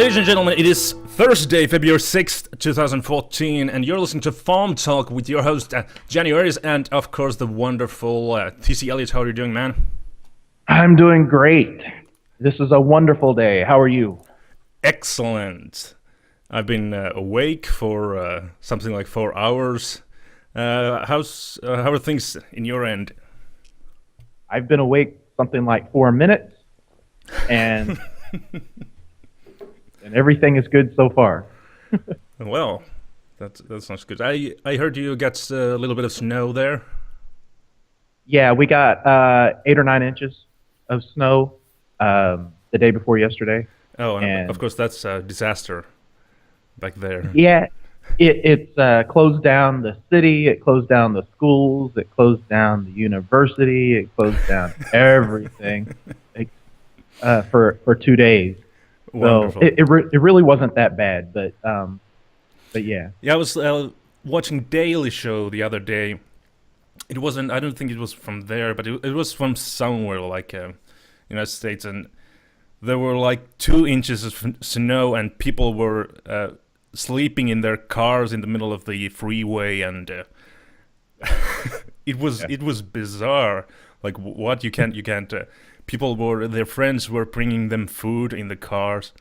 Ladies and gentlemen, it is Thursday, February 6th, 2014, and you're listening to FAWMtalk with your host, Ianuarius, and of course the wonderful TC Elliott. How are you doing, man? I'm doing great. This is a wonderful day. How are you? Excellent. I've been awake for something like 4 hours. How are things in your end? I've been awake something like 4 minutes, and and everything is good so far. Well, that sounds good. I heard you got a little bit of snow there. Yeah, we got 8 or 9 inches of snow the day before yesterday. Oh, and of course that's a disaster back there. Yeah, it's closed down the city, it closed down the schools, it closed down the university, it closed down everything for 2 days. Wonderful. So it really wasn't that bad, but yeah. Yeah, I was watching Daily Show the other day. It wasn't. I don't think it was from there, but it was from somewhere like United States, and there were like 2 inches of snow, and people were sleeping in their cars in the middle of the freeway, and it was bizarre. Like, what you can't. Their friends were bringing them food in the cars,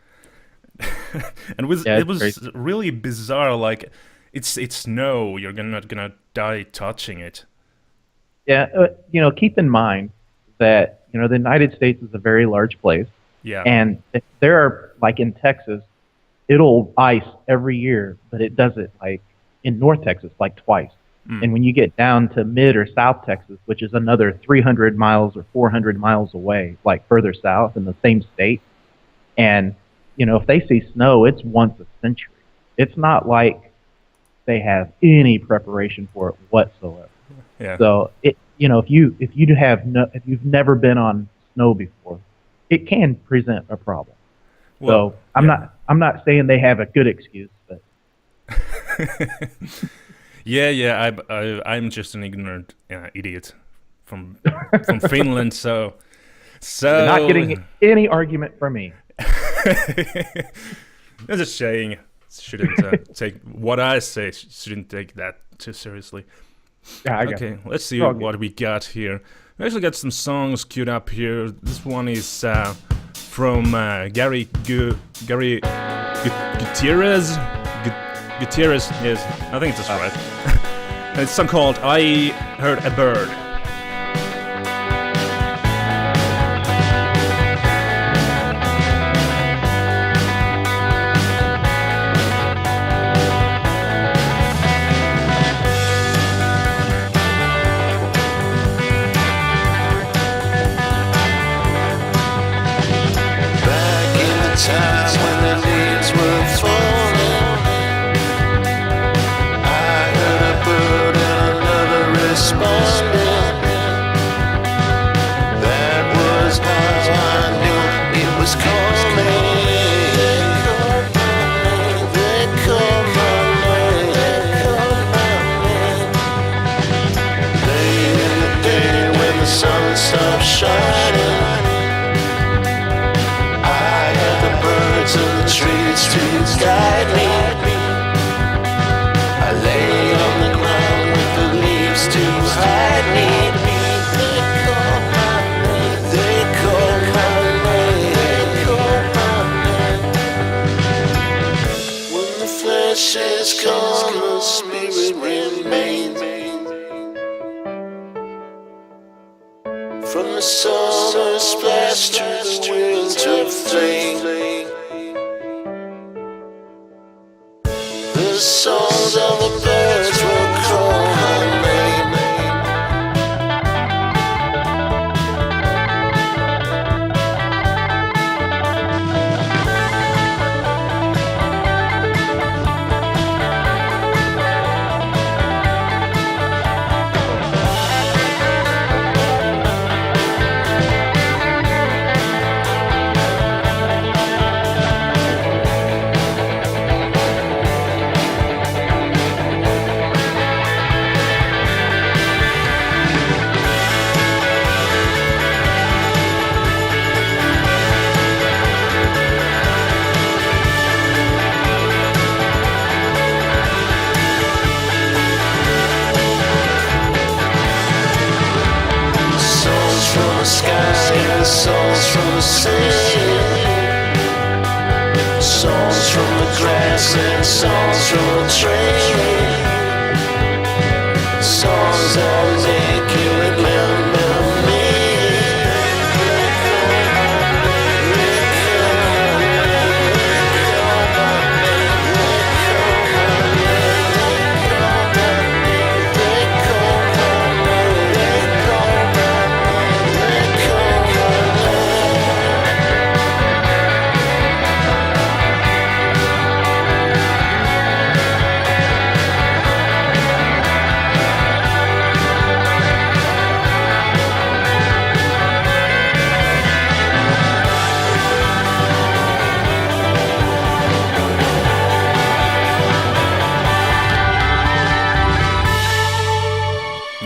and it was crazy. Really bizarre. Like, it's snow. You're not gonna die touching it. Yeah, keep in mind that the United States is a very large place. Yeah. And there are, like in Texas, it'll ice every year, but it does it like in North Texas like twice. And when you get down to Mid or South Texas, which is another 300 miles or 400 miles away, like further south in the same state, and if they see snow, it's once a century. It's not like they have any preparation for it whatsoever. Yeah. So if you've never been on snow before, it can present a problem. Well, so I'm not saying they have a good excuse, but yeah. I'm just an ignorant idiot from Finland. So you're not getting any argument from me. I'm just saying, shouldn't take what I say. Shouldn't take that too seriously. Yeah, okay, let's see what we got here. We actually got some songs queued up here. This one is from Gary Gutierrez. Gutierrez, yes, I think that's right. It's a song called I Heard a Bird. Time when the leaves were falling, I heard a bird and another responded. That was how I knew it was coming. They called my name. Late in the day when the sun stopped shining, in the trees to guide me. I lay on the ground with the leaves to hide me. They call my name. They call my name. They call my name. When the flesh is gone, the spirit remains. From the summer splash to the winter flame, the songs of the birds will call my name. songs from the sea, songs from the grass and songs from the tree, songs that make you remember me.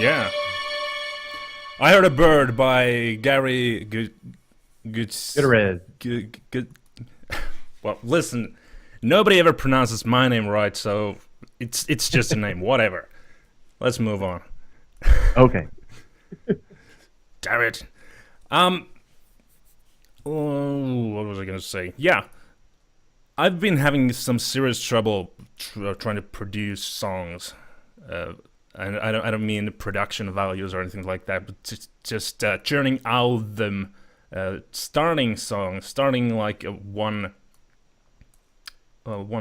Yeah. I Heard a Bird by Gary Gutierrez. Well, listen, nobody ever pronounces my name right, so it's just a name. Whatever. Let's move on. Okay. Damn it. What was I gonna say? Yeah, I've been having some serious trouble trying to produce songs. And I don't mean production values or anything like that, but just churning out them, starting like one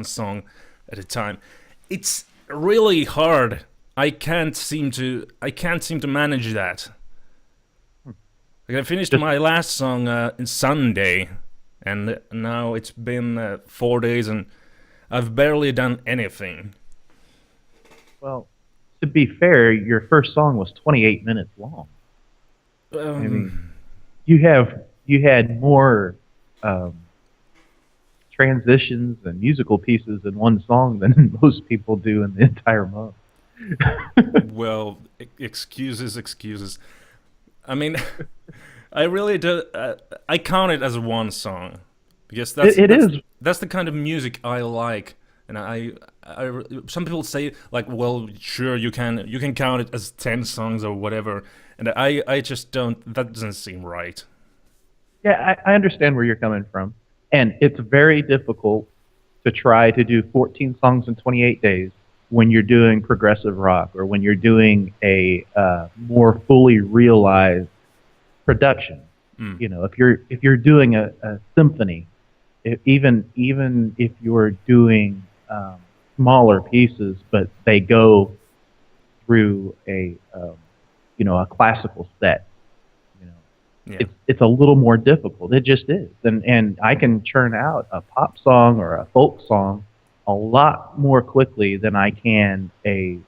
song at a time. It's really hard. I can't seem to manage that. Like I finished my last song on Sunday, and now it's been 4 days, and I've barely done anything. Well, to be fair, your first song was 28 minutes long. I mean, you had more transitions and musical pieces in one song than most people do in the entire month. Well, excuses. I mean, I really do. I count it as one song because that's the kind of music I like. And I some people say like, well, sure, you can count it as 10 songs or whatever, and I just don't. That doesn't seem right. Yeah, I understand where you're coming from, and it's very difficult to try to do 14 songs in 28 days when you're doing progressive rock or when you're doing a more fully realized production. You know, if you're doing a symphony, even if you're doing smaller pieces, but they go through a classical set. It's a little more difficult. It just is, and I can churn out a pop song or a folk song a lot more quickly than I can an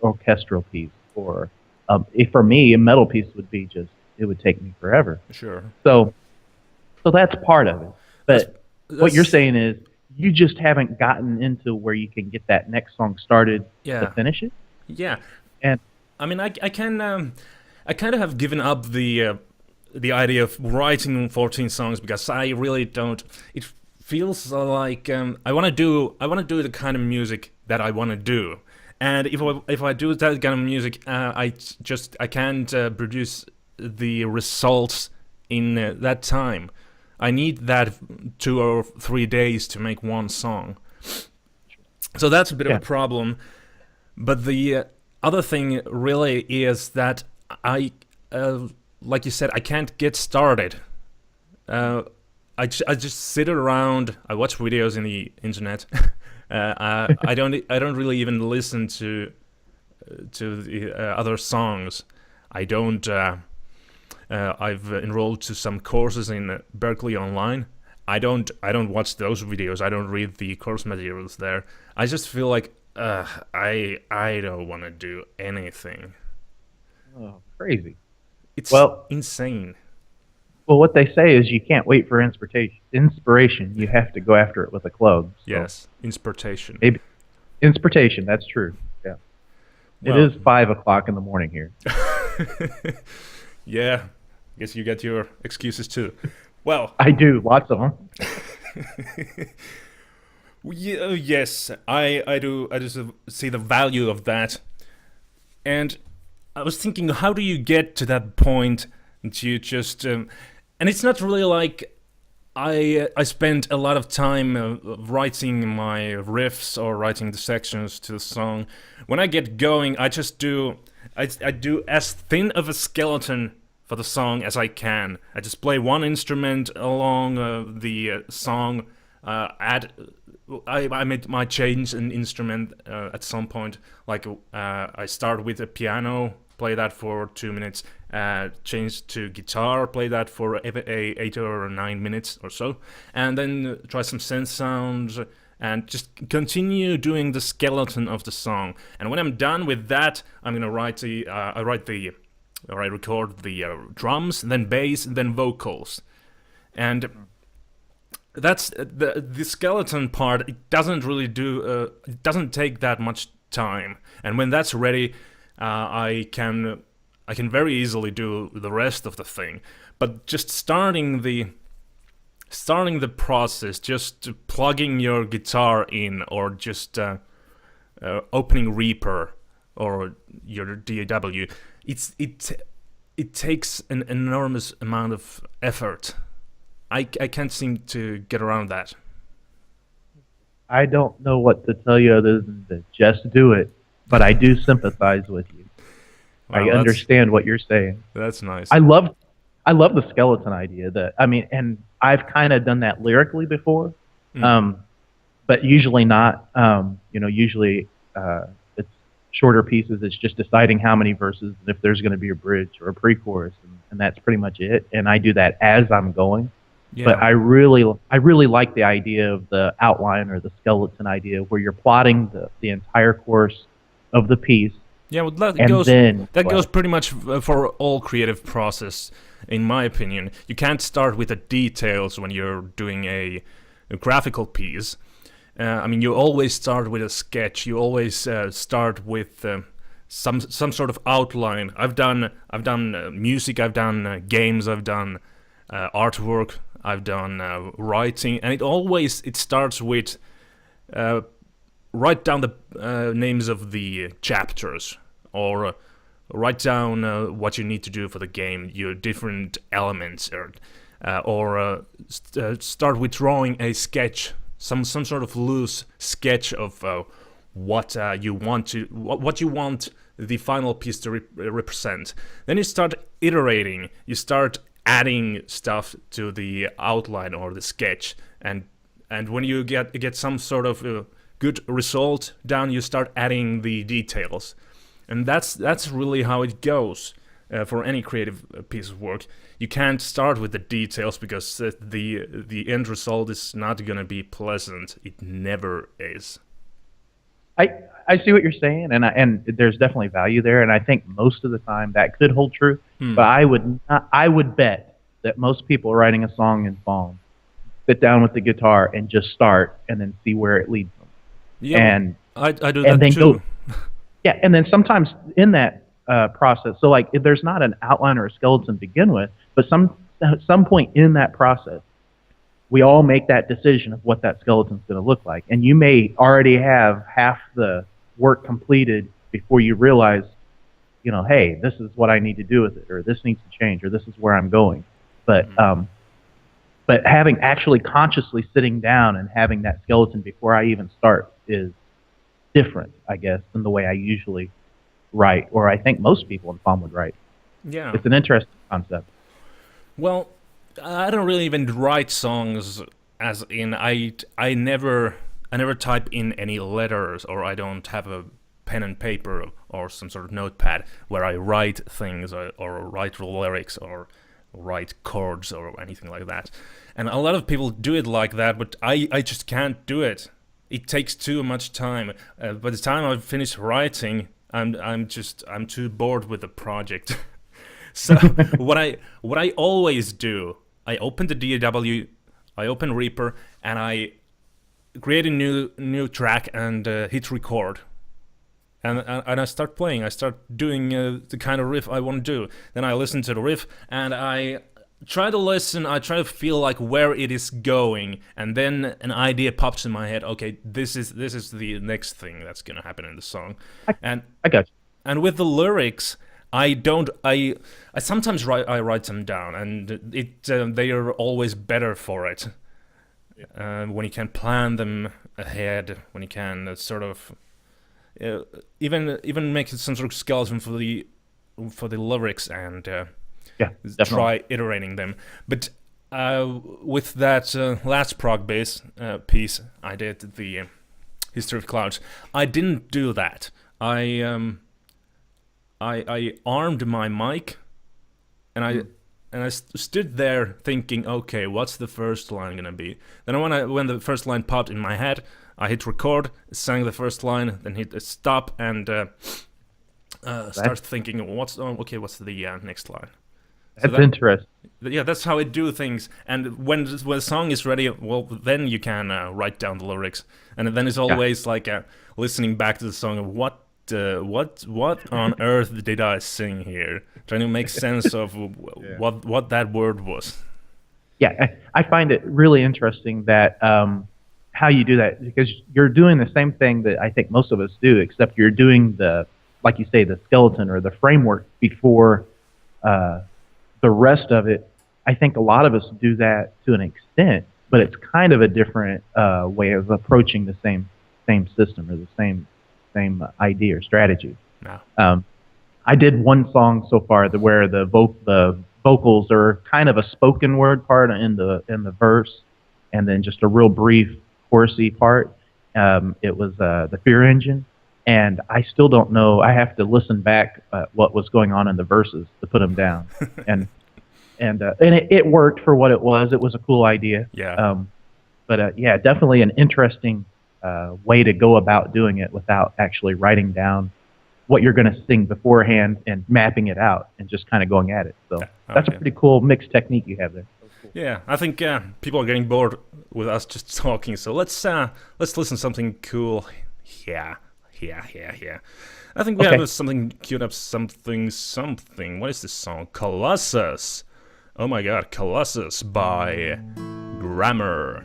orchestral piece, or for me a metal piece it would take me forever. Sure. So that's part of it. But what you're saying is, you just haven't gotten into where you can get that next song started to finish it? Yeah. And I mean, I kind of have given up the idea of writing 14 songs because I really don't. It feels like I want to do the kind of music that I want to do, and if I do that kind of music, I can't produce the results in that time. I need that 2 or 3 days to make one song. So that's a bit of a problem. But the other thing really is that I, like you said, I can't get started. I just sit around. I watch videos in the internet. I don't really even listen to the other songs. I don't. I've enrolled to some courses in Berkeley Online. I don't watch those videos. I don't read the course materials there. I just feel like I don't want to do anything. Oh, crazy! It's insane. Well, what they say is you can't wait for inspiration. You have to go after it with a club. So. Yes, inspiration. Maybe inspiration. That's true. Yeah, it is 5 o'clock in the morning here. Yeah. Guess you get your excuses too. Well, I do, lots of them. Yes, I do. I just see the value of that, and I was thinking, how do you get to that point that you just and it's not really like I spent a lot of time writing my riffs or writing the sections to the song. When I get going, I just do I do as thin of a skeleton for the song as I can. I just play one instrument along the song. I might change an instrument at some point. Like I start with a piano, play that for 2 minutes, change to guitar, play that for 8 or 9 minutes or so, and then try some synth sounds and just continue doing the skeleton of the song. And when I'm done with that, I'm gonna I record the drums, then bass, and then vocals, and that's the skeleton part. It doesn't really it doesn't take that much time, and when that's ready, I can very easily do the rest of the thing. But just starting the process, just plugging your guitar in, or just opening Reaper or your DAW, it takes an enormous amount of effort. I can't seem to get around that. I don't know what to tell you other than to just do it, but I do sympathize with you. Wow, I understand what you're saying. That's nice. I love the skeleton idea. And I've kind of done that lyrically before, but usually not. Usually it's shorter pieces. It's just deciding how many verses and if there's going to be a bridge or a pre-chorus, and that's pretty much it. And I do that as I'm going. Yeah. But I really like the idea of the outline or the skeleton idea, where you're plotting the entire course of the piece. Yeah, well, that goes pretty much for all creative process, in my opinion. You can't start with the details when you're doing a graphical piece. You always start with a sketch. You always start with some sort of outline. I've done music. I've done games. I've done artwork. I've done writing, and it starts with write down the names of the chapters, or write down what you need to do for the game, your different elements, or start with drawing a sketch, some sort of loose sketch of what you want the final piece to represent. Then you start iterating. You start adding stuff to the outline or the sketch, and when you get some sort of good result down, you start adding the details, and that's really how it goes for any creative piece of work. You can't start with the details because the end result is not going to be pleasant. It never is. I see what you're saying, and there's definitely value there, and I think most of the time that could hold true. But I would bet that most people writing a song in FAWM sit down with the guitar and just start, and then see where it leads them. Yeah, and I do that then too. Yeah, and then sometimes in that process, so like if there's not an outline or a skeleton to begin with, but at some point in that process, we all make that decision of what that skeleton's going to look like, and you may already have half the work completed before you realize, hey, this is what I need to do with it, or this needs to change, or this is where I'm going. But having actually consciously sitting down and having that skeleton before I even start is different, I guess, than the way I usually write, or I think most people in FAWM would write. Yeah, it's an interesting concept. Well, I don't really even write songs, as in I never type in any letters, or I don't have a pen and paper or some sort of notepad where I write things or write lyrics or write chords or anything like that. And a lot of people do it like that, but I just can't do it. It takes too much time. By the time I've finished writing, I'm too bored with the project. So what I always do, I open the DAW, I open Reaper, and I create a new track and hit record. And I start playing. I start doing the kind of riff I want to do. Then I listen to the riff and I try to listen. I try to feel like where it is going, and then an idea pops in my head. Okay, this is the next thing that's gonna happen in the song. I got you. And with the lyrics, I don't. I sometimes write them down, and they are always better for it. When you can plan them ahead, when you can sort of even make some sort of skeleton for the lyrics and try iterating them. But with that last prog bass piece, I did the History of Clouds. I didn't do that. I armed my mic, and I stood there thinking, okay, what's the first line gonna be? Then when the first line popped in my head, I hit record, sang the first line, then hit stop, and start thinking, what's the next line? That's interesting. Yeah, that's how I do things. And when the song is ready, well, then you can write down the lyrics, and then it's always like listening back to the song of what on earth did I sing here? Trying to make sense of what that word was. Yeah, I find it really interesting that how you do that, because you're doing the same thing that I think most of us do, except you're doing like you say, the skeleton or the framework before the rest of it. I think a lot of us do that to an extent, but it's kind of a different way of approaching the same system or the same idea or strategy. No. I did one song so far where the vocals are kind of a spoken word part in the verse, and then just a real brief chorusy part. It was the Fear Engine, and I still don't know. I have to listen back what was going on in the verses to put them down, and it worked for what it was. It was a cool idea. Yeah. But definitely an interesting way to go about doing it without actually writing down what you're going to sing beforehand and mapping it out and just kind of going at it. So that's a pretty cool mixed technique you have there. Cool. Yeah, I think people are getting bored with us just talking, so let's listen to something cool. Yeah. I think we have something queued up. Something. What is this song? Colossus. Oh my God, Colossus by Grammar.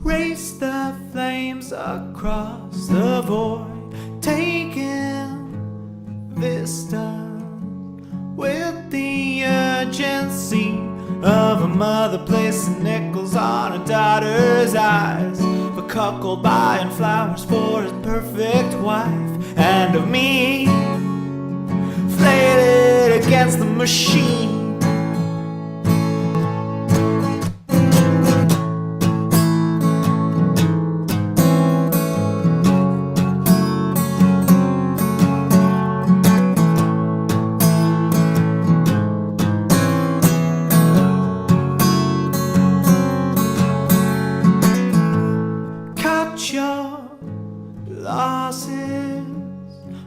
Race the flames across the void, taking vista with the urgency of a mother placing nickels on her daughter's eyes, for cuckold buying flowers for his perfect wife, and of me flayed against the machine.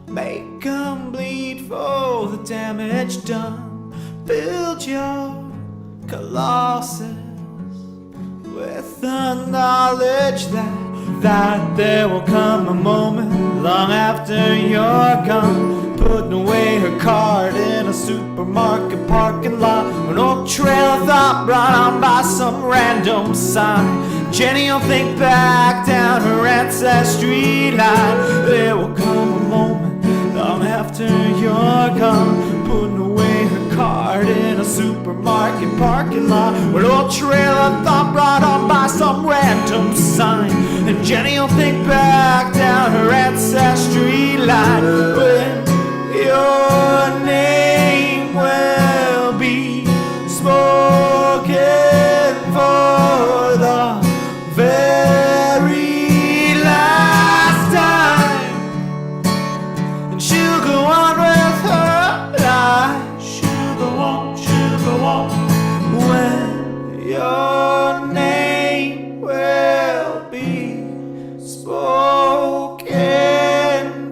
Make 'em bleed for the damage done. Build your colossus with the knowledge that there will come a moment long after you're gone, putting away her card in a supermarket parking lot, an old trail of thought brought on by some random sign. Jenny will think back down her ancestry line. There will come a moment long after you're gone, putting away her card in a supermarket parking lot, an old trail of thought brought on by some random sign. And Jenny will think back down her ancestry line, when your name will be spoken for the very last time, and she'll go on with her life. She'll go on, when your name will be spoken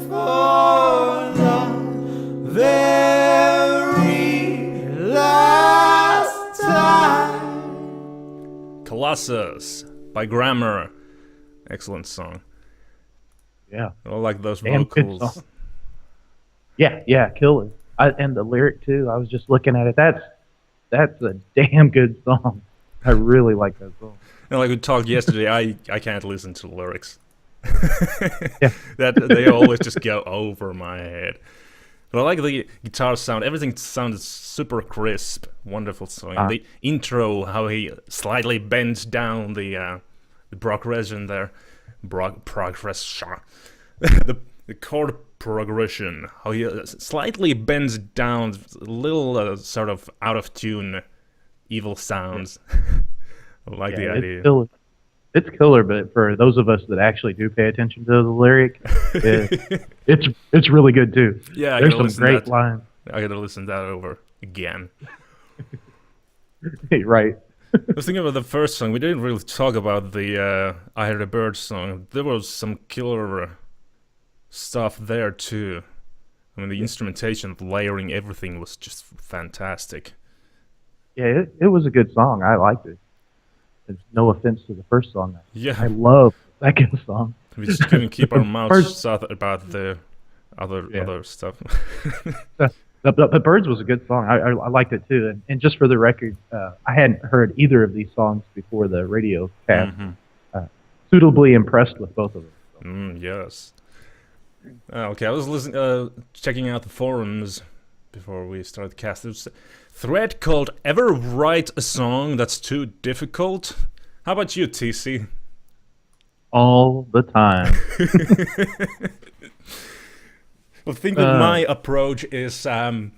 for the very last time. Colossus by Grammar. Excellent song. Yeah. I like those Damn good vocals. song. Yeah, killer. And the lyric too. I was just looking at it. That's a damn good song. I really like that song. And like we talked yesterday, I can't listen to the lyrics. Yeah. That they always just go over my head. But I like the guitar sound. Everything sounded super crisp. Wonderful song. The intro, how he slightly bends down the progression there. Progression. the chord progression. How he slightly bends down, a little sort of out of tune, evil sounds. I like the idea. It's killer, but for those of us that actually do pay attention to the lyric, it's really good too. Yeah, there's some great lines. I gotta listen that over again. Right. I was thinking about the first song. We didn't really talk about the I Heard a Bird song. There was some killer stuff there too. I mean, the instrumentation, the layering, everything was just fantastic. Yeah, it was a good song. I liked it. There's no offense to the first song. Yeah, I love the second song. We just couldn't keep our mouths shut about the other stuff. The Birds was a good song. I liked it too. And just for the record, I hadn't heard either of these songs before the radio cast. Suitably impressed with both of them. So. Yes. Okay, I was checking out the forums before we started the cast. There's a thread called "Ever Write a Song That's Too Difficult?" How about you, TC? All the time. Well, I think that my approach is, like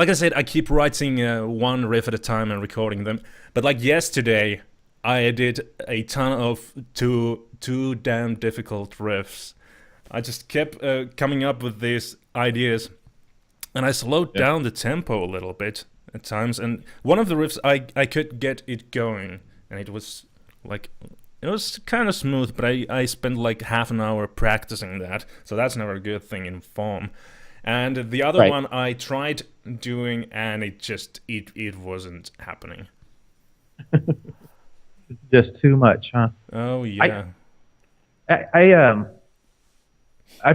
I said, I keep writing one riff at a time and recording them. But like yesterday, I did a ton of too damn difficult riffs. I just kept coming up with these ideas, and I slowed down the tempo a little bit at times. And one of the riffs, I could get it going, and it was like... It was kind of smooth, but I spent like half an hour practicing that, so that's never a good thing in FAWM. And the other one I tried doing, and it wasn't happening. Just too much, huh? Oh yeah. I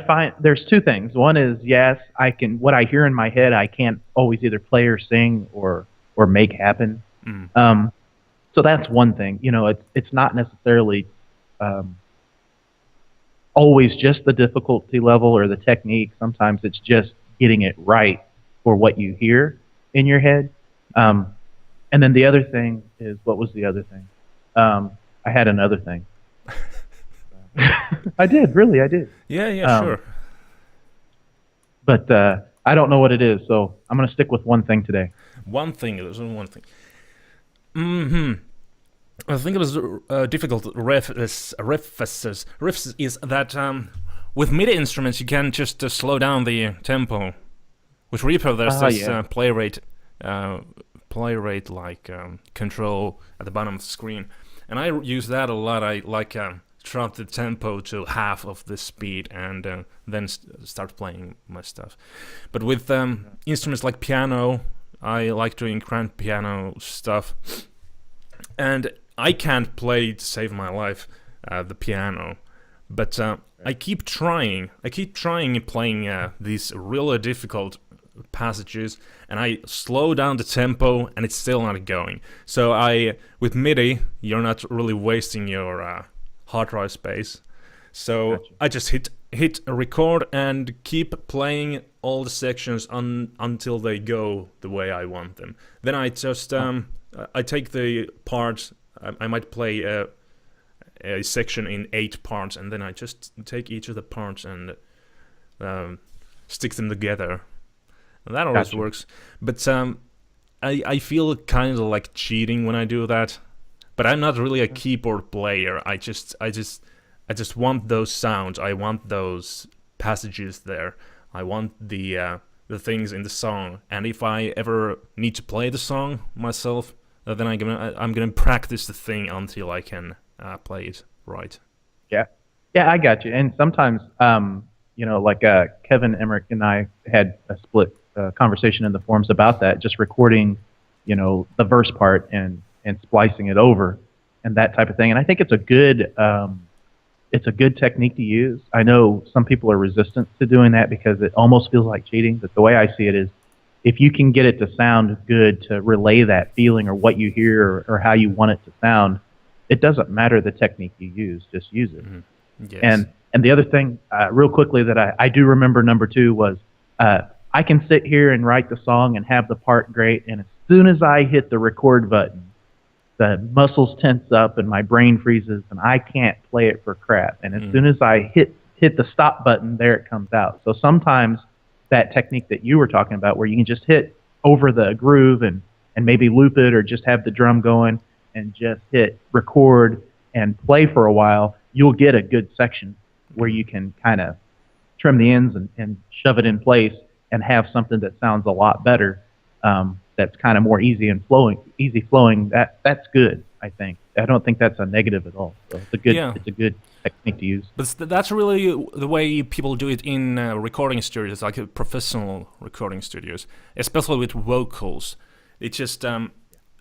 find there's two things. One is what I hear in my head I can't always either play or sing or make happen. So that's one thing. You know, it's not necessarily always just the difficulty level or the technique. Sometimes it's just getting it right for what you hear in your head. And then the other thing is, what was the other thing? I had another thing. I did. Yeah, sure. But I don't know what it is, so I'm going to stick with one thing today. One thing. There's only one thing. I think it was difficult riffs is that with MIDI instruments you can just slow down the tempo. With Reaper there's this play rate like control at the bottom of the screen, and I use that a lot. I like drop the tempo to half of the speed and then start playing my stuff. But with instruments like piano, I like doing grand piano stuff, and I can't play to save my life the piano, but I keep trying. I keep trying playing these really difficult passages, and I slow down the tempo, and it's still not going. So with MIDI, you're not really wasting your hard drive space. So gotcha. I just hit record and keep playing all the sections until they go the way I want them. Then I just I take the parts. I might play a section in 8 parts, and then I just take each of the parts and stick them together. And that always works. But I feel kind of like cheating when I do that. But I'm not really a keyboard player. I just want those sounds. I want those passages there. I want the things in the song. And if I ever need to play the song myself, then I'm gonna practice the thing until I can play it right. Yeah, I got you. And sometimes, like Kevin Emmerich and I had a split conversation in the forums about that, just recording, the verse part and splicing it over and that type of thing. And I think it's a good it's a good technique to use. I know some people are resistant to doing that because it almost feels like cheating, but the way I see it is if you can get it to sound good to relay that feeling or what you hear or how you want it to sound, it doesn't matter the technique you use, just use it. Yes. And the other thing, real quickly, that I do remember number 2 was I can sit here and write the song and have the part great, and as soon as I hit the record button, the muscles tense up and my brain freezes and I can't play it for crap. And as soon as I hit the stop button, there it comes out. So sometimes that technique that you were talking about where you can just hit over the groove and maybe loop it or just have the drum going and just hit record and play for a while, you'll get a good section where you can kind of trim the ends and shove it in place and have something that sounds a lot better. That's kind of more easy flowing. That's good, I think. I don't think that's a negative at all. So it's a good technique to use. But that's really the way people do it in recording studios, like professional recording studios, especially with vocals. It's just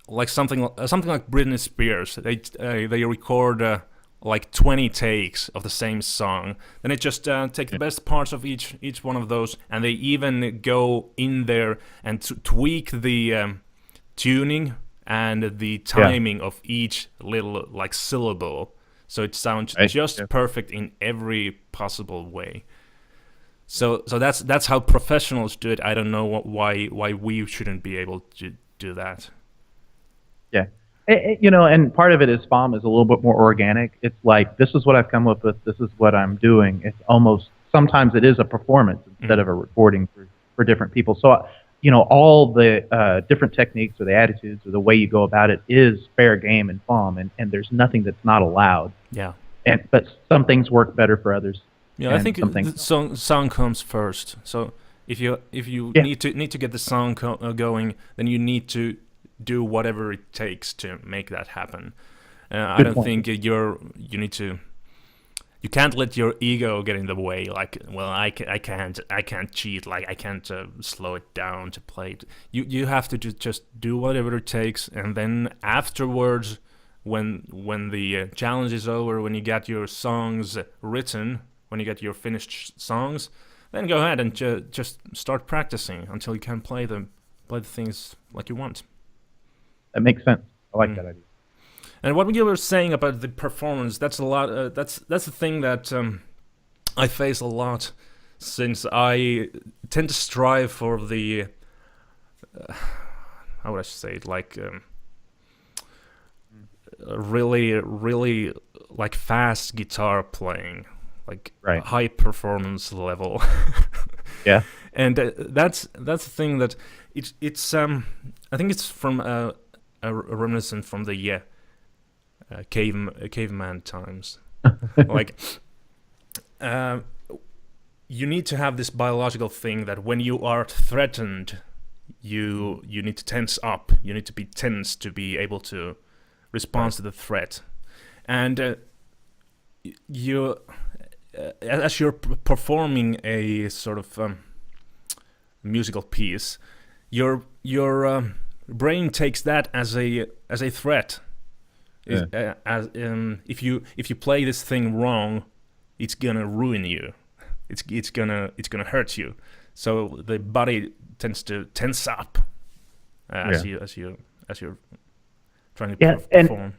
like something like Britney Spears. They record like 20 takes of the same song. Then they just take the best parts of each one of those, and they even go in there and tweak the tuning and the timing of each little like syllable, so it sounds just perfect in every possible way. So that's how professionals do it. I don't know why we shouldn't be able to do that. Yeah. And part of it is FAWM is a little bit more organic. It's like, this is what I've come up with, this is what I'm doing. It's almost, sometimes it is a performance instead of a recording for different people. So, all the different techniques or the attitudes or the way you go about it is fair game in FAWM, and there's nothing that's not allowed. Yeah. But some things work better for others. Yeah, I think the song comes first. So if you need to get the song going, then you need to do whatever it takes to make that happen. I don't think you can't let your ego get in the way. Like, well, I can't cheat. Like, I can't slow it down to play it. You have to just do whatever it takes, and then afterwards, when the challenge is over, when you get your songs written, when you get your finished songs, then go ahead and just start practicing until you can play the things like you want. That makes sense. I like that idea. And what you were saying about the performance, that's a lot. That's the thing that I face a lot, since I tend to strive for the how would I say it, like really like fast guitar playing, like high performance level. Yeah. And that's the thing that it's I think it's from a reminiscent from the caveman times. Like you need to have this biological thing that when you are threatened, you need to tense up. You need to be tense to be able to respond to the threat. And as you're performing a sort of musical piece, your brain takes that as a threat. Yeah. If you play this thing wrong, it's gonna ruin you. It's gonna hurt you. So the body tends to tense up as you're trying to perform.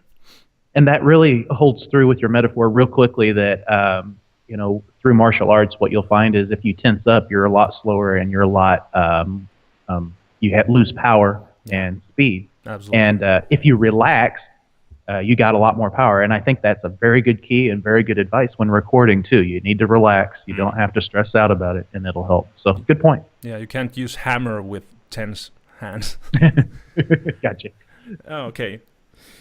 And that really holds through with your metaphor real quickly. That through martial arts, what you'll find is if you tense up, you're a lot slower and you're a lot lose power and speed. Absolutely. And if you relax, you got a lot more power. And I think that's a very good key and very good advice when recording too. You need to relax. You don't have to stress out about it, and it'll help. So good point. Yeah, you can't use hammer with tense hands. Gotcha. Okay.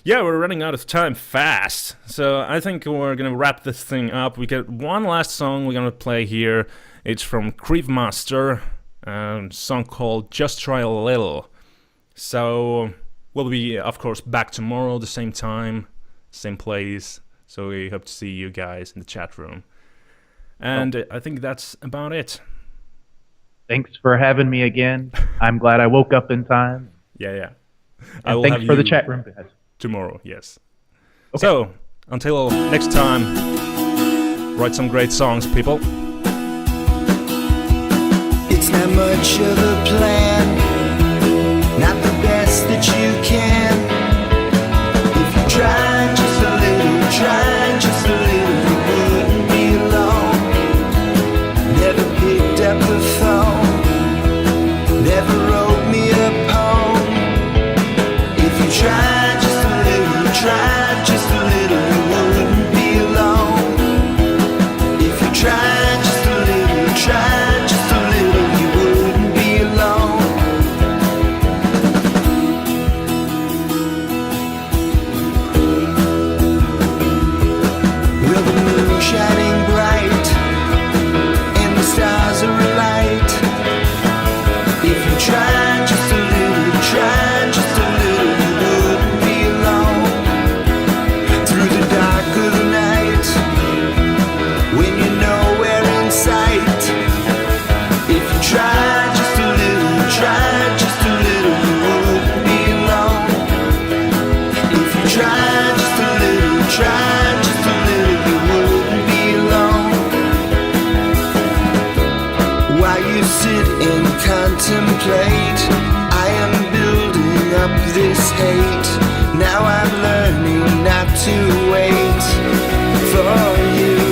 Yeah, we're running out of time fast. So I think we're going to wrap this thing up. We get one last song we're going to play here. It's from Creepmaster, a song called Just Try a Little. So we'll be, of course, back tomorrow, the same time, same place. So we hope to see you guys in the chat room. And I think that's about it. Thanks for having me again. I'm glad I woke up in time. Yeah. And thanks for the chat room, guys. Tomorrow, yes. Okay. So, until next time. Write some great songs, people. It's not much of a plan, not the best that you can. If you try just a little, try just a little, you wouldn't be alone. Never picked up the phone, never wrote me a poem. If you try just a little, try just a little, you wouldn't be alone. If you try just a little, try just a little, you wouldn't be alone. Well, the moon shining bright and the stars are alight. If you try just a little, try just a little, you wouldn't be alone. Through the dark of the night, when you're nowhere in sight. If you try just a little, try just a little, you wouldn't be alone. If you try just a little, try just a little, you wouldn't be alone. While you sit and contemplate, I am building up this hate. Now I'm learning not to wait for you.